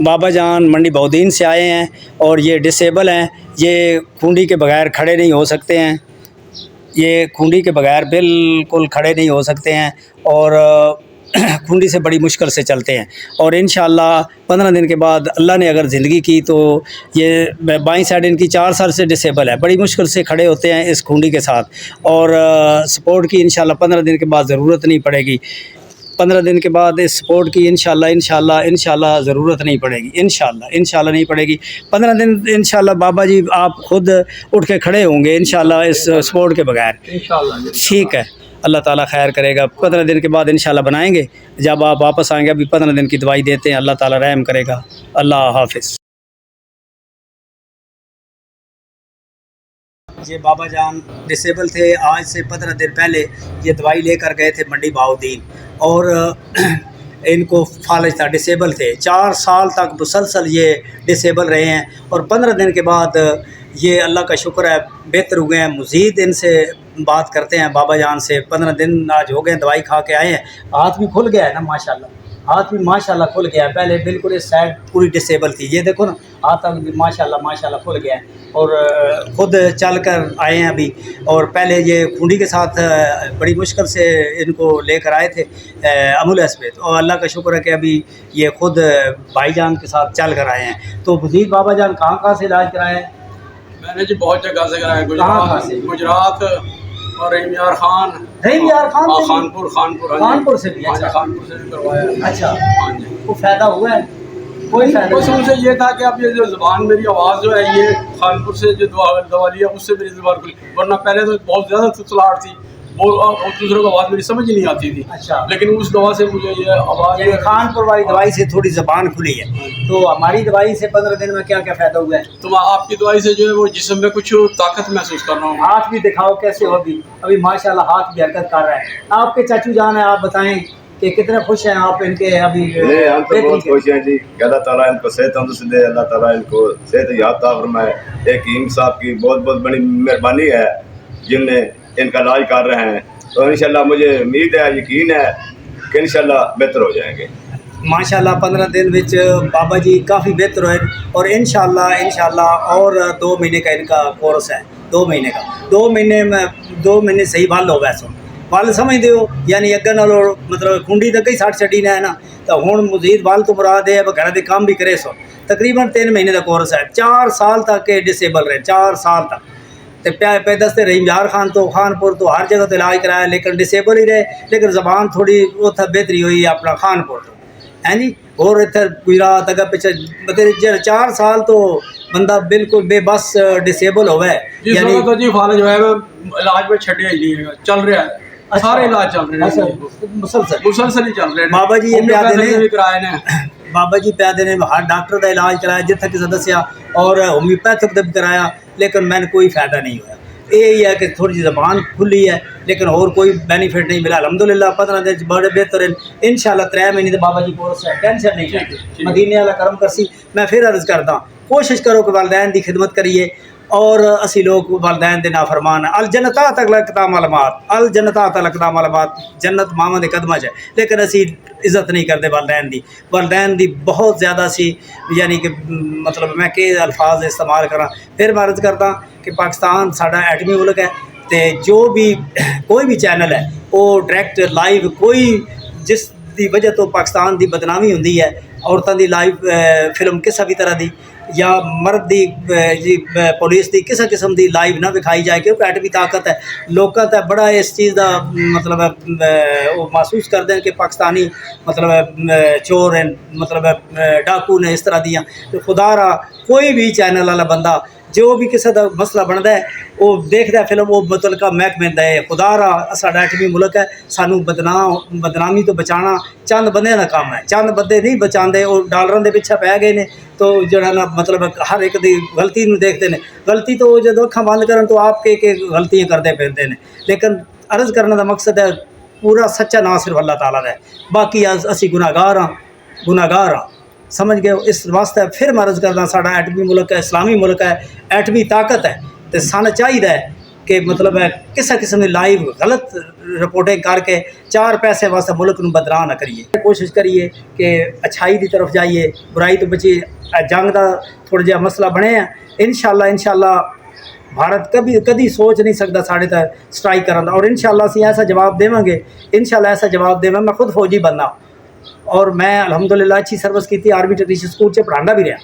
बाबा जान मंडी बहुदीन से आए हैं और ये डिसेबल हैं, ये खूंडी के बगैर खड़े नहीं हो सकते हैं, ये खूंडी के बगैर बिल्कुल खड़े नहीं हो सकते हैं और खूंडी से बड़ी मुश्किल से चलते हैं। और इंशाअल्लाह 15 दिन के बाद अल्लाह ने अगर ज़िंदगी की तो ये बाईं साइड इनकी 4 साल से डिसेबल है, बड़ी मुश्किल से खड़े होते हैं इस खूंडी के साथ और सपोर्ट की इंशाअल्लाह 15 दिन के बाद ज़रूरत नहीं पड़ेगी। 15 दिन के बाद इस सपोर्ट की इंशाअल्लाह ज़रूरत नहीं पड़ेगी, इंशाअल्लाह नहीं पड़ेगी। 15 दिन इंशाअल्लाह बाबा जी आप खुद उठ के खड़े होंगे इंशाअल्लाह इस सपोर्ट के बगैर, ठीक है। अल्लाह ताला खैर करेगा। 15 दिन के बाद इंशाअल्लाह बनाएंगे, जब आप वापस आएंगे अभी 15 दिन की दवाई देते हैं, अल्लाह ताला रहम करेगा। अल्लाह हाफिज़। ये बाबा जान डिसेबल थे, आज से 15 दिन पहले ये दवाई लेकर गए थे मंडी बाउद्दीन और इनको फालज था, डिसेबल थे, 4 साल तक मुसलसल ये डिसेबल रहे हैं और 15 दिन के बाद ये अल्लाह का शुक्र है बेहतर हुए हैं। मज़ीद इनसे बात करते हैं बाबा जान से। 15 दिन आज हो गए, दवाई खा के आए हैं, हाथ भी खुल गया है ना माशाल्लाह, हाथ भी माशाल्लाह खुल गया है। पहले बिल्कुल इस साइड पूरी डिसेबल थी, ये देखो ना हाथ तक भी माशाल्लाह खुल गया है और ख़ुद चल कर आए हैं अभी। और पहले ये खूंडी के साथ बड़ी मुश्किल से इनको लेकर आए थे एम्बुलेंस पे, और अल्लाह का शुक्र है कि अभी ये ख़ुद भाईजान के साथ चल कर आए हैं। तो मज़ीद बाबा जान कहाँ से इलाज कराए हैं? मैंने जी बहुत जगह से कराया, गुजरात और रहीम यार खान खानपुर से भी। अच्छा, खानपुर से भी करवाया। अच्छा, हाँ जी। वो फ़ायदा हुआ है? कोई फ़ायदा बस उनसे ये था कि अब ये जो ज़बान मेरी आवाज़ जो है ये खानपुर से जो दवा लिया उससे मेरी ज़बान खुली, वरना पहले तो बहुत ज़्यादा तुतलाहट थी, वो दूसरों को आवाज़ मेरी समझ ही नहीं आती थी। अच्छा, लेकिन उस दवा से मुझे ये आवाज़, खानपुर वाली दवाई से थोड़ी ज़बान खुली है। तो हमारी दवाई से 15 दिन में क्या क्या फ़ायदा हुआ है? तो आपकी दवाई से जो है वो जिस्म में कुछ ताकत महसूस कर रहा हूँ। हाथ भी दिखाओ कैसे हो, अभी माशाल्लाह हाथ भी हरकत कर रहा है। आपके चाचू जान है, आप बताएं कि कितने खुश हैं आप इनके अभी? हम तो बहुत खुश हैं जी, अल्लाह ताला इनको सेहत तंदुरुस्ती दे, अल्लाह ताला इनको सेहत याफ्ता फरमाए। एक हीम साहब की बहुत बहुत बड़ी मेहरबानी है जिनने इनका इलाज कर रहे हैं, तो इंशाल्लाह मुझे उम्मीद है, यकीन है कि इंशाल्लाह बेहतर हो जाएंगे। माशाल्लाह 15 दिन विच बाबा जी काफ़ी बेहतर हुए और इंशाल्लाह और 2 महीने का इनका कोर्स है, 2 महीने का। 2 महीने सही बल हो वैसे बल समझते हो, यानी अगर नाल मतलब खूंडी तक ही सट छड़ी ना है ना, तो हुण मज़ीद बल तो मुराद है घर के काम भी करे सो। तकरीबन 3 महीने का कोर्स है, 4 साल तक के डिसेबल रहे, 4 साल तक। तो पे दसते रहीम यार खान तो खानपुर तो हर जगह तो इलाज कराया लेकिन डिसेबल ही रहे, लेकिन ज़बान थोड़ी उत्थे बेहतरी हुई अपना खानपुर तो है जी। और इधर गुजरात अगर पिछले मतलब 4 साल तो बंदा बिल्कुल बेबस डिसेबल हो गए, यानी तो जी फालज जो है इलाज में छड़े ही नहीं चल रहा है। अच्छा, सारे इलाज चल रहे हैं, मुसलसल ही चल रहे हैं। बाबा जी ये प्यादे ने कराए ने बाबा जी प्यादे ने हर डॉक्टर का इलाज कराया जितना किसी दसिया और होम्योपैथिक का भी कराया, लेकिन मैंने कोई फ़ायदा नहीं हुआ। यही है कि थोड़ी सी ज़बान खुली है लेकिन और कोई बेनिफिट नहीं मिला। अल्हम्दुलिल्लाह 15 दिन बड़े बेहतर हैं इंशाल्लाह। 3 महीने तो बाबा जी कोर्स है, टेंशन नहीं है, मदीने वाला करम करसी। मैं फिर अर्ज़ करता कोशिश करो कि वालदैन की खिदमत करिए और असी लोग वालदैन दे नाफरमान। अल जन्नता तक लकदा मालूमात, अल जन्नता तक लकदा मालूमात, जन्नत मामा दे कदम च है, लेकिन असी इज़्ज़त नहीं करते वालदैन दी बहुत ज़्यादा सी, यानी कि मतलब मैं के अल्फाज इस्तेमाल करा। फिर मैं अर्ज़ करता कि पाकिस्तान साडा एटमी मुल्क है, तो जो भी कोई भी चैनल है वो डायरैक्ट लाइव कोई जिस दी वजह तो पाकिस्तान की बदनामी होंदी है, औरतों की लाइव फिल्म किसी भी तरह की या मर्द की जी पुलिस की किसी किस्म की लाइव ना विखाई जाए, क्योंकि एटमी ताकत है। लोग तो बड़ा इस चीज़ का मतलब वो महसूस करते हैं कि पाकिस्तानी मतलब चोर हैं, मतलब डाकू ने इस तरह दियाँ। तो खुदा रहा कोई भी चैनल वाला बंदा जो भी किसी का मसला बनता है वो देखता है फिल्म, वो मुतलका महकमे है। खुदा रहा साडा एटमी मुल्क है, सानू बदनामी तो बचाना चंद बंदे का काम है, चंद बंदे नहीं बचाते, वो डॉलरों के पिछे पै गए ने। तो जरा ना मतलब हर एक दी गलती में देखते हैं, गलती तो जो अखा बंद करन तो आप के गलतियाँ करते फिरते हैं, लेकिन अर्ज़ करने का मकसद है पूरा सच्चा ना सिर्फ अल्लाह ताला है, बाकी असी गुनाहगार हाँ, समझ गए। इस वास्ते फिर मैं अर्ज़ करदा साडा एटमी मुल्क है, इस्लामी मुल्क है, एटमी ताकत है, तो सन चाहिए कि मतलब है किसी किस्म की लाइव गलत रिपोर्टिंग करके 4 पैसे वास्ते मुल्क नूं बदनाम ना करिए। कोशिश करिए कि अच्छाई की तरफ जाइए, बुराई तो बचिए। जंग का थोड़ा जिहा मसला बने इंशाअल्लाह भारत कभी सोच नहीं सकता साढ़े तक स्ट्राइक करन दा, और इंशाअल्लाह असीं ऐसा जवाब देवांगे, इंशाअल्लाह ऐसा जवाब देवां। मैं खुद फौजी बनना और मैं अलहमदुलिल्लाह अच्छी सर्विस की, आर्मी टेक्नीशियन स्कूल च पढ़ांदा भी रहा।